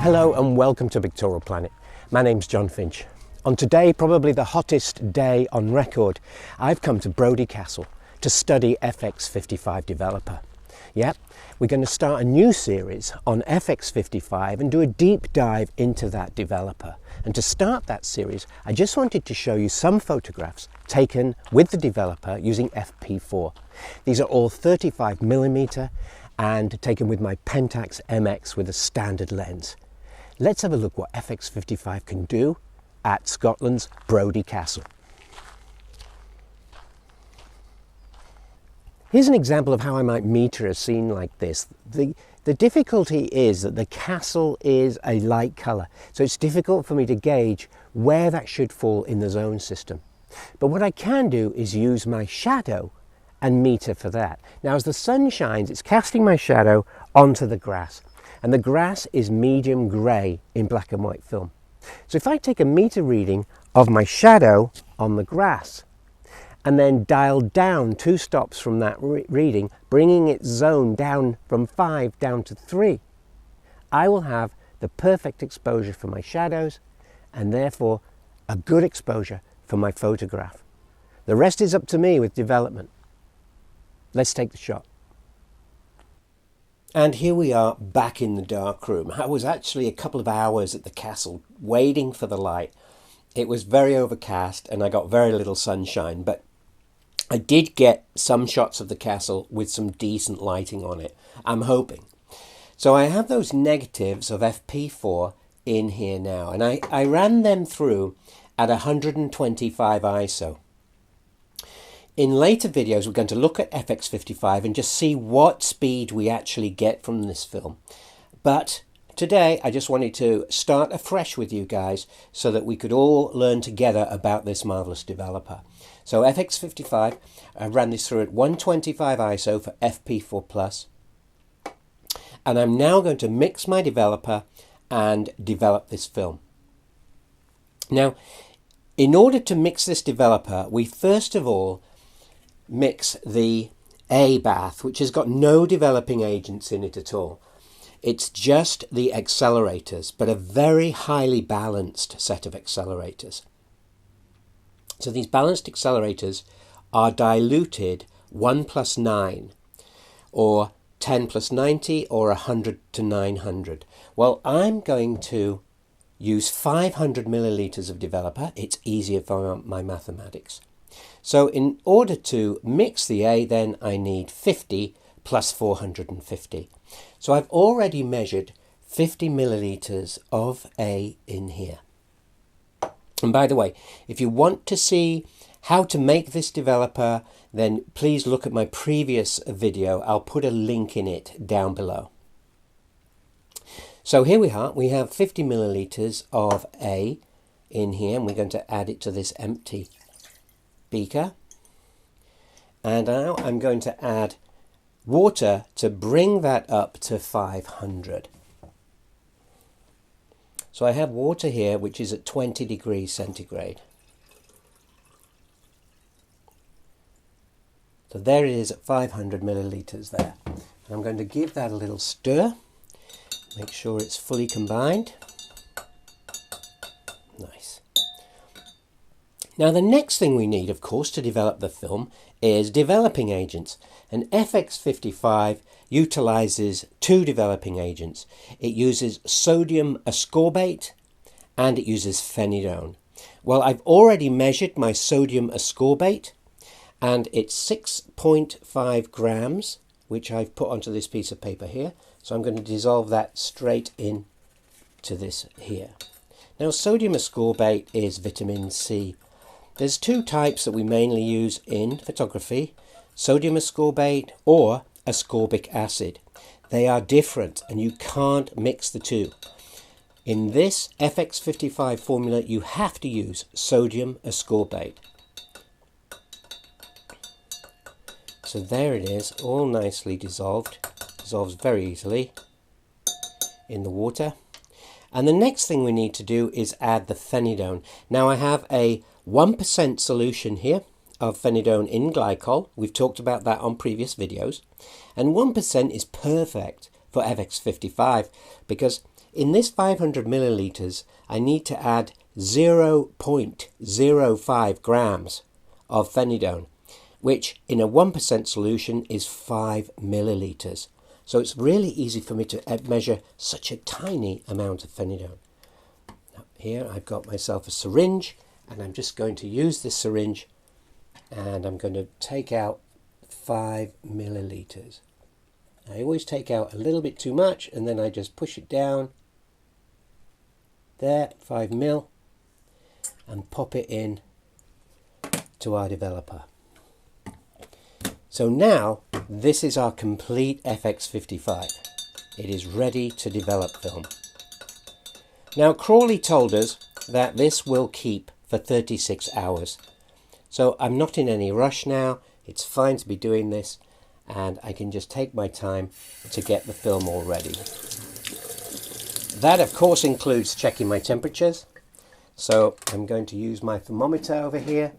Hello and welcome to Pictorial Planet. My name's John Finch. On today, probably the hottest day on record, I've come to Brodie Castle to study FX55 developer. Yep, we're going to start a new series on FX55 and do a deep dive into that developer. And to start that series, I just wanted to show you some photographs taken with the developer using FP4. These are all 35mm and taken with my Pentax MX with a standard lens. Let's have a look what FX55 can do at Scotland's Brodie Castle. Here's an example of how I might meter a scene like this. The difficulty is that the castle is a light colour, so it's difficult for me to gauge where that should fall in the zone system. But what I can do is use my shadow and meter for that. Now as the sun shines, it's casting my shadow onto the grass. And the grass is medium grey in black and white film. So if I take a meter reading of my shadow on the grass and then dial down 2 stops from that reading, bringing its zone down from 5 down to 3, I will have the perfect exposure for my shadows and therefore a good exposure for my photograph. The rest is up to me with development. Let's take the shot. And here we are back in the dark room. I was actually a couple of hours at the castle waiting for the light. It was very overcast and I got very little sunshine, but I did get some shots of the castle with some decent lighting on it, I'm hoping. So I have those negatives of FP4 in here now, and I ran them through at 125 ISO. In later videos, we're going to look at FX55 and just see what speed we actually get from this film. But today, I just wanted to start afresh with you guys so that we could all learn together about this marvellous developer. So FX55, I ran this through at 125 ISO for FP4 Plus. And I'm now going to mix my developer and develop this film. Now, in order to mix this developer, we first of all mix the A bath, which has got no developing agents in it at all. It's just the accelerators, but a very highly balanced set of accelerators. So these balanced accelerators are diluted 1+9 or 10+90 or 100 to 900. Well, I'm going to use 500 milliliters of developer. It's easier for my mathematics. So in order to mix the A, then I need 50 plus 450. So I've already measured 50 milliliters of A in here. And by the way, if you want to see how to make this developer, then please look at my previous video. I'll put a link in it down below. So here we are. We have 50 milliliters of A in here, and we're going to add it to this empty beaker. And now I'm going to add water to bring that up to 500. So I have water here which is at 20 degrees centigrade. So there it is at 500 milliliters there. And I'm going to give that a little stir, make sure it's fully combined. Nice. Now the next thing we need, of course, to develop the film is developing agents. And FX55 utilizes 2 developing agents. It uses sodium ascorbate and it uses Phenidone. Well, I've already measured my sodium ascorbate and it's 6.5 grams, which I've put onto this piece of paper here. So I'm going to dissolve that straight in to this here. Now sodium ascorbate is vitamin C. There's 2 types that we mainly use in photography, sodium ascorbate or ascorbic acid. They are different and you can't mix the 2. In this FX55 formula, you have to use sodium ascorbate. So there it is, all nicely dissolved. Dissolves very easily in the water. And the next thing we need to do is add the Phenidone. Now I have a 1% solution here of Phenidone in glycol. We've talked about that on previous videos. And 1% is perfect for FX55 because in this 500 milliliters, I need to add 0.05 grams of Phenidone, which in a 1% solution is 5 milliliters. So it's really easy for me to measure such a tiny amount of Phenidone. Now here I've got myself a syringe, and I'm just going to use this syringe, and I'm going to take out 5 milliliters. I always take out a little bit too much, and then I just push it down. There, 5 mil, and pop it in to our developer. So now, this is our complete FX55. It is ready to develop film. Now, Crawley told us that this will keep for 36 hours. So I'm not in any rush now. It's fine to be doing this, and I can just take my time to get the film all ready. That, of course, includes checking my temperatures. So I'm going to use my thermometer over here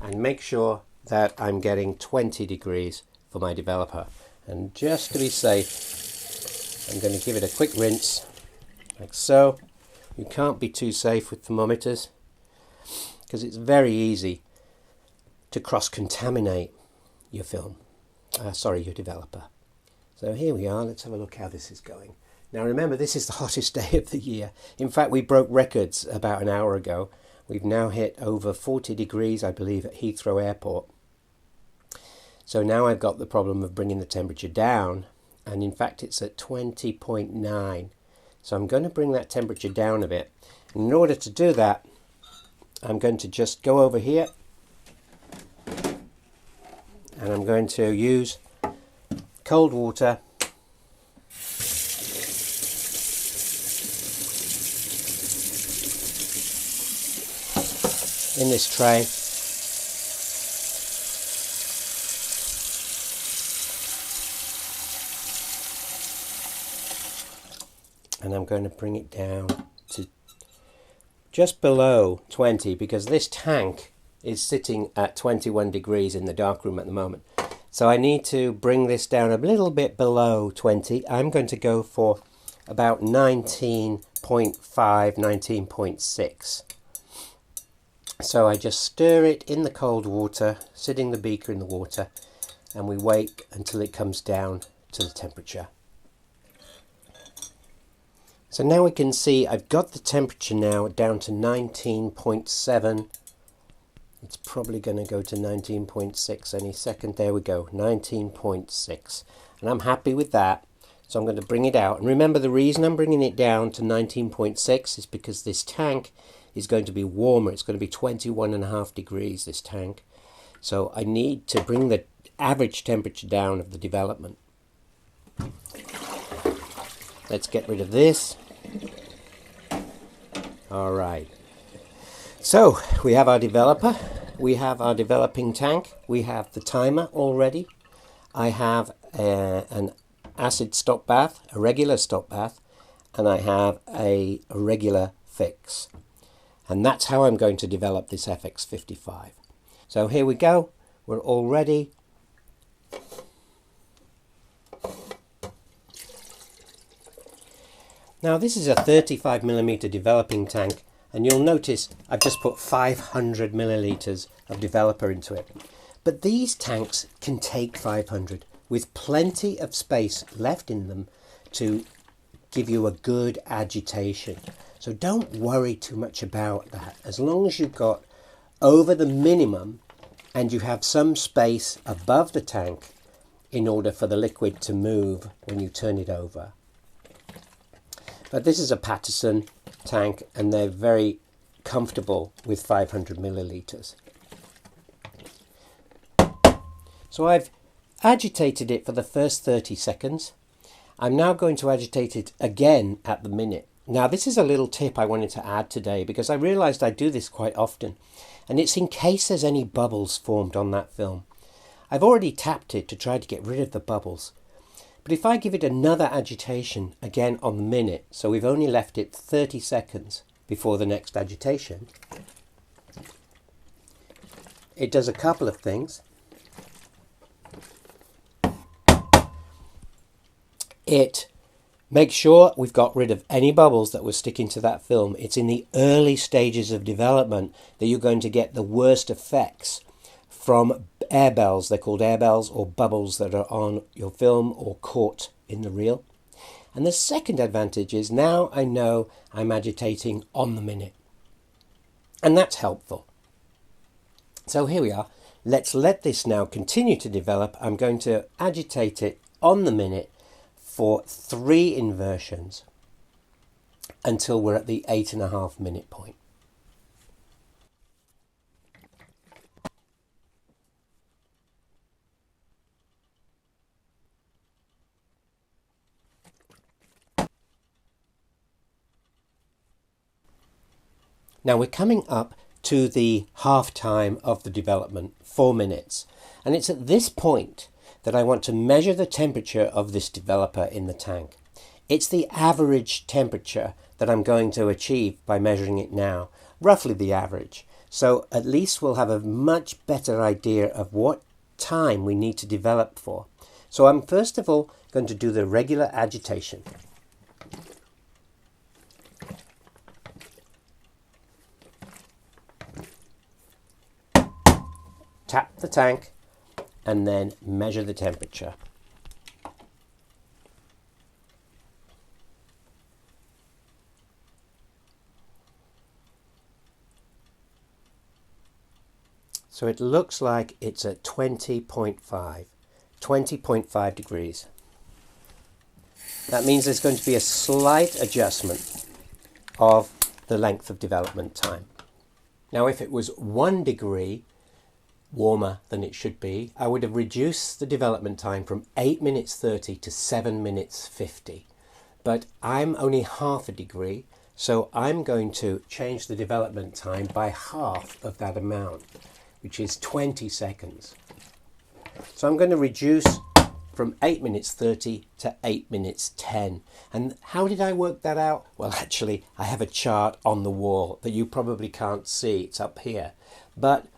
and make sure that I'm getting 20 degrees for my developer. And just to be safe, I'm going to give it a quick rinse, like so. You can't be too safe with thermometers because it's very easy to cross-contaminate your film. Your developer. So here we are. Let's have a look how this is going. Now remember, this is the hottest day of the year. In fact, we broke records about an hour ago. We've now hit over 40 degrees, I believe, at Heathrow Airport. So now I've got the problem of bringing the temperature down, and in fact it's at 20.9. So I'm going to bring that temperature down a bit. And in order to do that, I'm going to just go over here, and I'm going to use cold water in this tray. And I'm going to bring it down to just below 20, because this tank is sitting at 21 degrees in the darkroom at the moment. So I need to bring this down a little bit below 20. I'm going to go for about 19.5, 19.6. So I just stir it in the cold water, sitting the beaker in the water, and we wait until it comes down to the temperature. So now we can see I've got the temperature now down to 19.7. It's probably going to go to 19.6 any second. There we go, 19.6. And I'm happy with that. So I'm going to bring it out. And remember, the reason I'm bringing it down to 19.6 is because this tank is going to be warmer. It's going to be 21.5 degrees, this tank. So I need to bring the average temperature down of the development. Let's get rid of this. All right. So we have our developer. We have our developing tank. We have the timer already. I have an acid stop bath, a regular stop bath, and I have a regular fix. And that's how I'm going to develop this FX55. So here we go. We're all ready. Now this is a 35mm developing tank, and you'll notice I've just put 500 milliliters of developer into it. But these tanks can take 500 with plenty of space left in them to give you a good agitation. So don't worry too much about that. As long as you've got over the minimum and you have some space above the tank in order for the liquid to move when you turn it over. But this is a Patterson tank, and they're very comfortable with 500 milliliters. So I've agitated it for the first 30 seconds. I'm now going to agitate it again at the minute. Now this is a little tip I wanted to add today, because I realized I do this quite often, and it's in case there's any bubbles formed on that film. I've already tapped it to try to get rid of the bubbles. But if I give it another agitation again on the minute, so we've only left it 30 seconds before the next agitation, it does a couple of things. It Make sure we've got rid of any bubbles that were sticking to that film. It's in the early stages of development that you're going to get the worst effects from air bells. They're called air bells, or bubbles that are on your film or caught in the reel. And the second advantage is now I know I'm agitating on the minute. And that's helpful. So here we are. Let's let this now continue to develop. I'm going to agitate it on the minute for 3 inversions until we're at the 8.5 minute point. Now we're coming up to the half time of the development, 4 minutes. And it's at this point that I want to measure the temperature of this developer in the tank. It's the average temperature that I'm going to achieve by measuring it now, roughly the average. So at least we'll have a much better idea of what time we need to develop for. So I'm first of all going to do the regular agitation. Tap the tank and then measure the temperature. So it looks like it's at 20.5 degrees. That means there's going to be a slight adjustment of the length of development time. Now if it was 1 degree warmer than it should be, I would have reduced the development time from 8 minutes 30 to 7 minutes 50. But I'm only half a degree, so I'm going to change the development time by half of that amount, which is 20 seconds. So I'm going to reduce from 8 minutes 30 to 8 minutes 10. And how did I work that out? Well, actually, I have a chart on the wall that you probably can't see. It's up here. But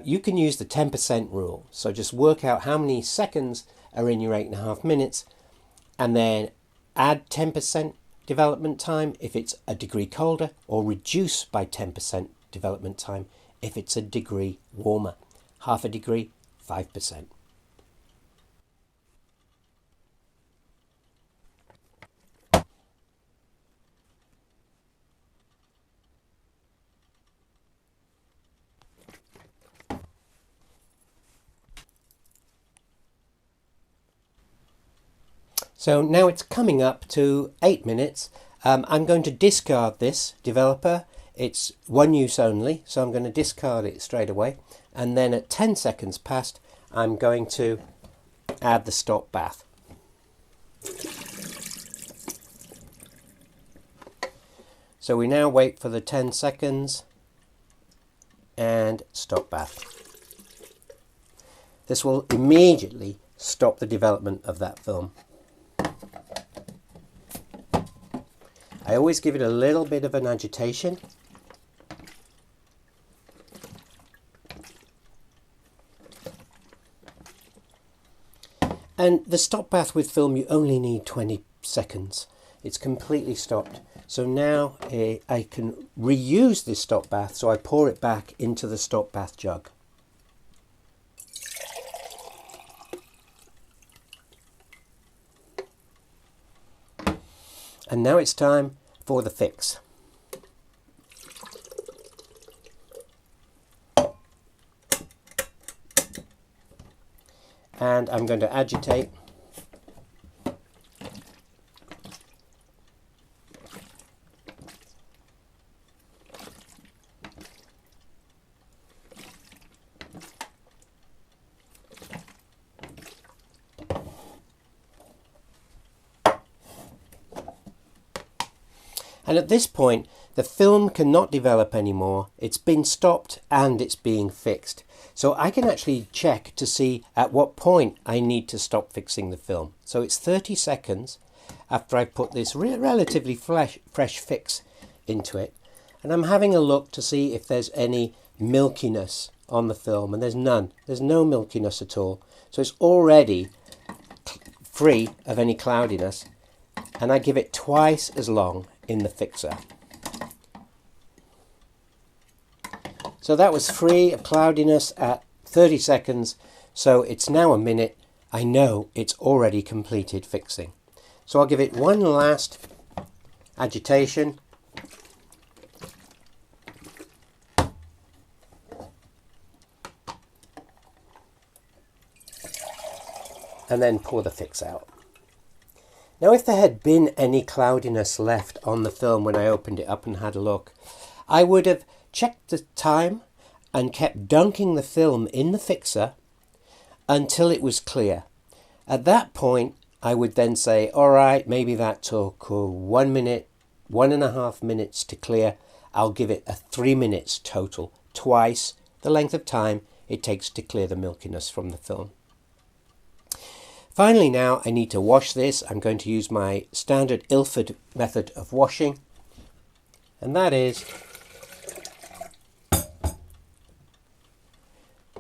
you can use the 10% rule. So just work out how many seconds are in your 8.5 minutes and then add 10% development time if it's a degree colder, or reduce by 10% development time if it's a degree warmer. Half a degree, 5%. So now it's coming up to 8 minutes. I'm going to discard this developer. It's one use only, so I'm going to discard it straight away. And then at 10 seconds past, I'm going to add the stop bath. So we now wait for the 10 seconds and stop bath. This will immediately stop the development of that film. I always give it a little bit of an agitation. And the stop bath with film, you only need 20 seconds. It's completely stopped. So now I can reuse this stop bath, so I pour it back into the stop bath jug. And now it's time for the fix. And I'm going to agitate. And at this point, the film cannot develop anymore. It's been stopped and it's being fixed. So I can actually check to see at what point I need to stop fixing the film. So it's 30 seconds after I put this relatively fresh fix into it. And I'm having a look to see if there's any milkiness on the film. And there's none. There's no milkiness at all. So it's already free of any cloudiness. and I give it twice as long in the fixer. So that was free of cloudiness at 30 seconds, so it's now a minute. I know it's already completed fixing. So I'll give it one last agitation. And then pour the fix out. Now if there had been any cloudiness left on the film when I opened it up and had a look, I would have checked the time and kept dunking the film in the fixer until it was clear. At that point I would then say, alright, maybe that took 1 minute, 1.5 minutes to clear. I'll give it a 3 minutes total, twice the length of time it takes to clear the milkiness from the film. Finally now I need to wash this. I'm going to use my standard Ilford method of washing, and that is,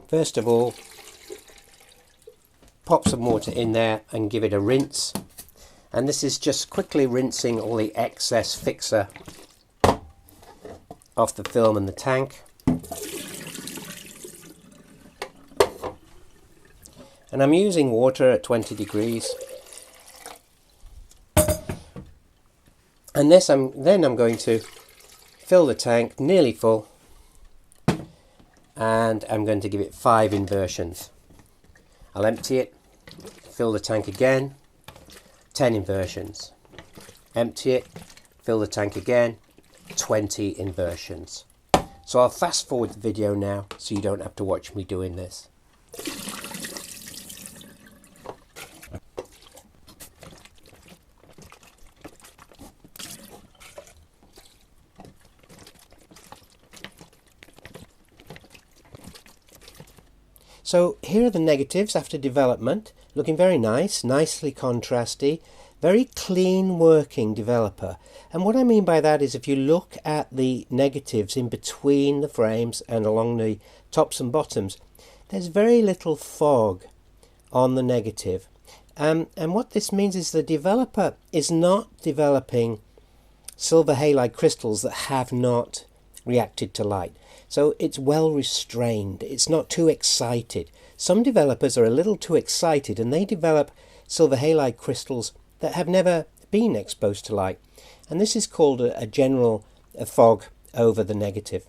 first of all, pop some water in there and give it a rinse, and this is just quickly rinsing all the excess fixer off the film and the tank. And I'm using water at 20 degrees. And this then I'm going to fill the tank nearly full, and I'm going to give it 5 inversions. I'll empty it, fill the tank again, 10 inversions. Empty it, fill the tank again, 20 inversions. So I'll fast forward the video now so you don't have to watch me doing this. So here are the negatives after development, looking very nice, nicely contrasty, very clean working developer. And what I mean by that is if you look at the negatives in between the frames and along the tops and bottoms, there's very little fog on the negative. And what this means is the developer is not developing silver halide crystals that have not reacted to light. So it's well restrained, it's not too excited. Some developers are a little too excited and they develop silver halide crystals that have never been exposed to light. And this is called a general fog over the negative.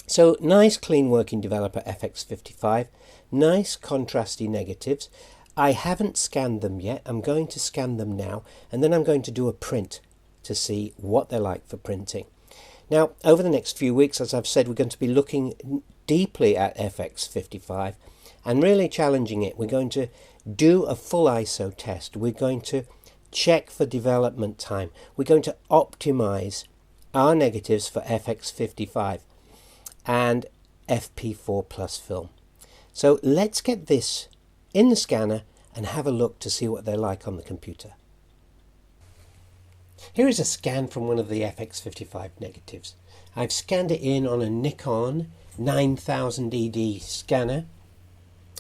So nice clean working developer FX55, nice contrasty negatives. I haven't scanned them yet, I'm going to scan them now, and then I'm going to do a print to see what they're like for printing. Now, over the next few weeks, as I've said, we're going to be looking deeply at FX55 and really challenging it. We're going to do a full ISO test. We're going to check for development time. We're going to optimize our negatives for FX55 and FP4 Plus film. So let's get this in the scanner and have a look to see what they're like on the computer. Here is a scan from one of the FX55 negatives. I've scanned it in on a Nikon 9000 ED scanner,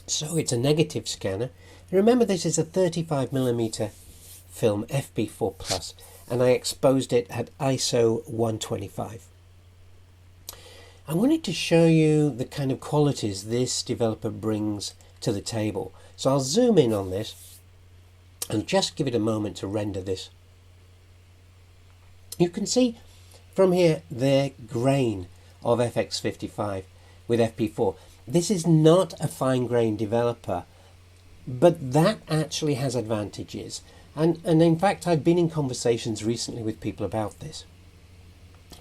so it's a negative scanner. Remember, this is a 35mm film, FP4 Plus, and I exposed it at ISO 125. I wanted to show you the kind of qualities this developer brings to the table. So I'll zoom in on this and just give it a moment to render this. You can see from here the grain of FX55 with FP4. This is not a fine grain developer, but that actually has advantages. And in fact, I've been in conversations recently with people about this.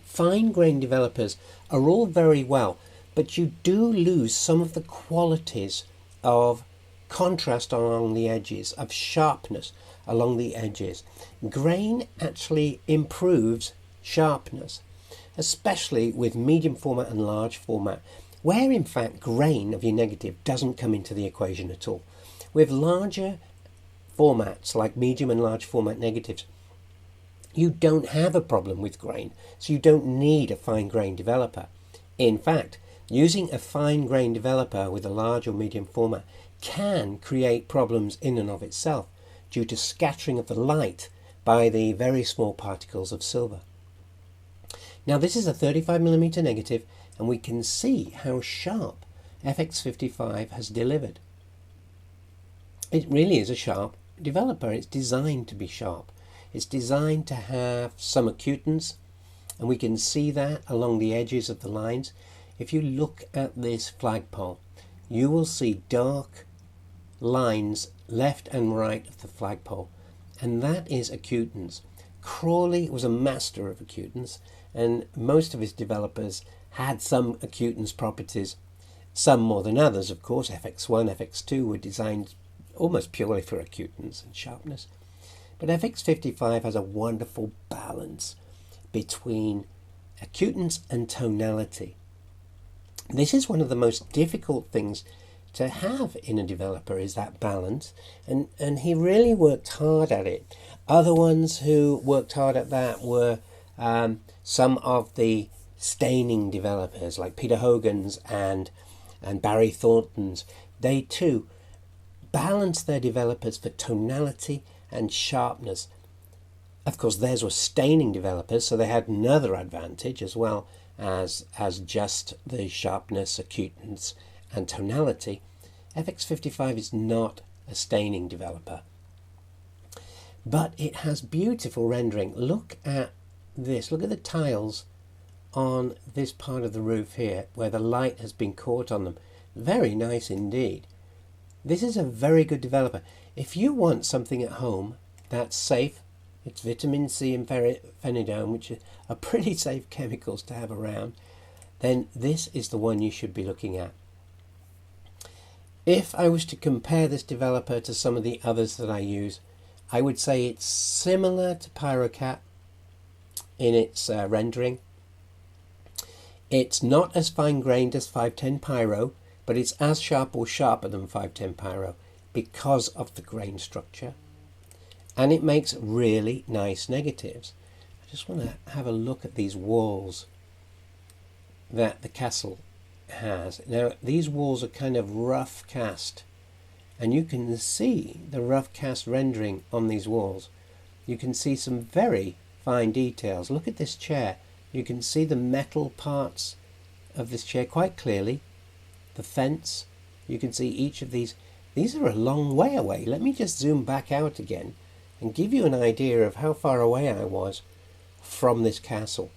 Fine grain developers are all very well, but you do lose some of the qualities of contrast along the edges, of sharpness along the edges. Grain actually improves sharpness, especially with medium format and large format, where in fact grain of your negative doesn't come into the equation at all. With larger formats like medium and large format negatives, you don't have a problem with grain, so you don't need a fine grain developer. In fact, using a fine grain developer with a large or medium format can create problems in and of itself due to scattering of the light by the very small particles of silver. Now this is a 35mm negative, and we can see how sharp FX55 has delivered. It really is a sharp developer. It's designed to be sharp. It's designed to have some acutance, and we can see that along the edges of the lines. If you look at this flagpole, you will see dark lines left and right of the flagpole, and that is acutance. Crawley was a master of acutance, and most of his developers had some acutance properties, some more than others, of course. FX1, FX2 were designed almost purely for acutance and sharpness. But FX55 has a wonderful balance between acutance and tonality. This is one of the most difficult things to have in a developer, is that balance, and he really worked hard at it. Other ones who worked hard at that were some of the staining developers like Peter Hogan's and Barry Thornton's. They too balanced their developers for tonality and sharpness. Of course, theirs were staining developers, so they had another advantage as well as just the sharpness, acutance and tonality. FX55 is not a staining developer, but it has beautiful rendering. Look at this. Look at the tiles on this part of the roof here where the light has been caught on them. Very nice indeed. This is a very good developer. If you want something at home that's safe, it's vitamin C and Phenidone, which are pretty safe chemicals to have around, then this is the one you should be looking at. If I was to compare this developer to some of the others that I use, I would say it's similar to PyroCat in its rendering. It's not as fine-grained as 510 Pyro, but it's as sharp or sharper than 510 Pyro because of the grain structure. And it makes really nice negatives. I just want to have a look at these walls that the castle has. Now, these walls are kind of rough cast, and you can see the rough cast rendering on these walls. You can see some very fine details. Look at this chair. You can see the metal parts of this chair quite clearly. The fence, you can see each of these. These are a long way away. Let me just zoom back out again and give you an idea of how far away I was from this castle.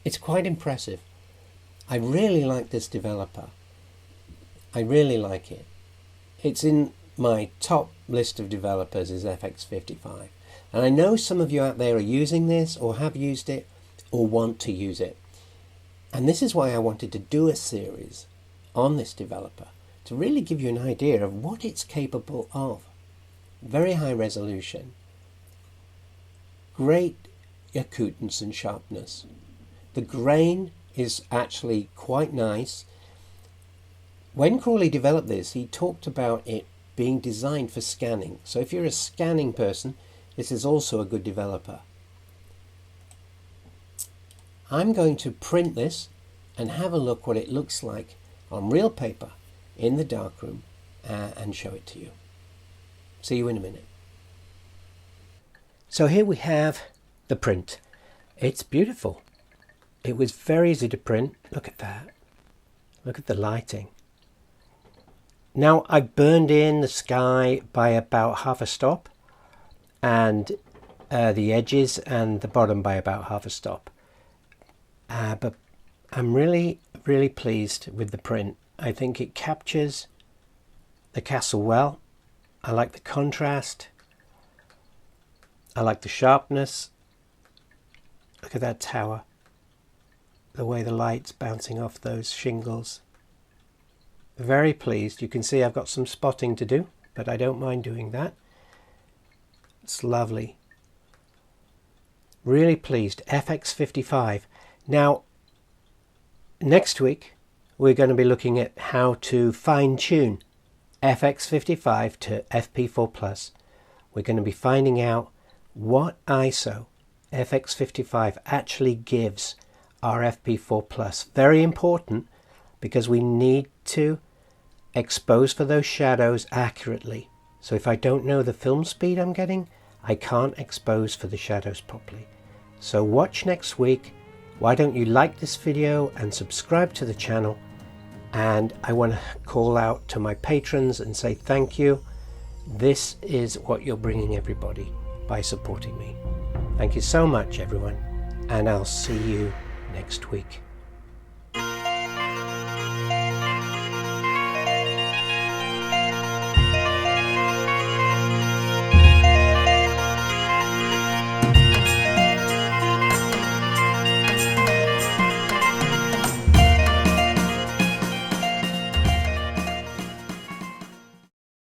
It's quite impressive. I really like this developer. I really like it. It's in my top list of developers is FX55. And I know some of you out there are using this or have used it or want to use it. And this is why I wanted to do a series on this developer, to really give you an idea of what it's capable of. Very high resolution, great acutance and sharpness. The grain is actually quite nice. When Crawley developed this, he talked about it being designed for scanning. So if you're a scanning person, this is also a good developer. I'm going to print this and have a look what it looks like on real paper in the darkroom and show it to you. See you in a minute. So here we have the print. It's beautiful. It was very easy to print. Look at that. Look at the lighting. Now I've burned in the sky by about half a stop, and the edges and the bottom by about half a stop. But I'm really pleased with the print. I think it captures the castle well. I like the contrast. I like the sharpness. Look at that tower. The way the light's bouncing off those shingles. Very pleased. You can see I've got some spotting to do, but I don't mind doing that. It's lovely. Really pleased. FX55. Now, next week we're going to be looking at how to fine-tune FX55 to FP4 Plus. We're going to be finding out what ISO FX55 actually gives our FP4 Plus. Very important, because we need to expose for those shadows accurately. So if I don't know the film speed I'm getting, I can't expose for the shadows properly. So watch next week. Why don't you like this video and subscribe to the channel? And I want to call out to my patrons and say thank you. This is what you're bringing everybody by supporting me. Thank you so much, everyone, and I'll see you next week.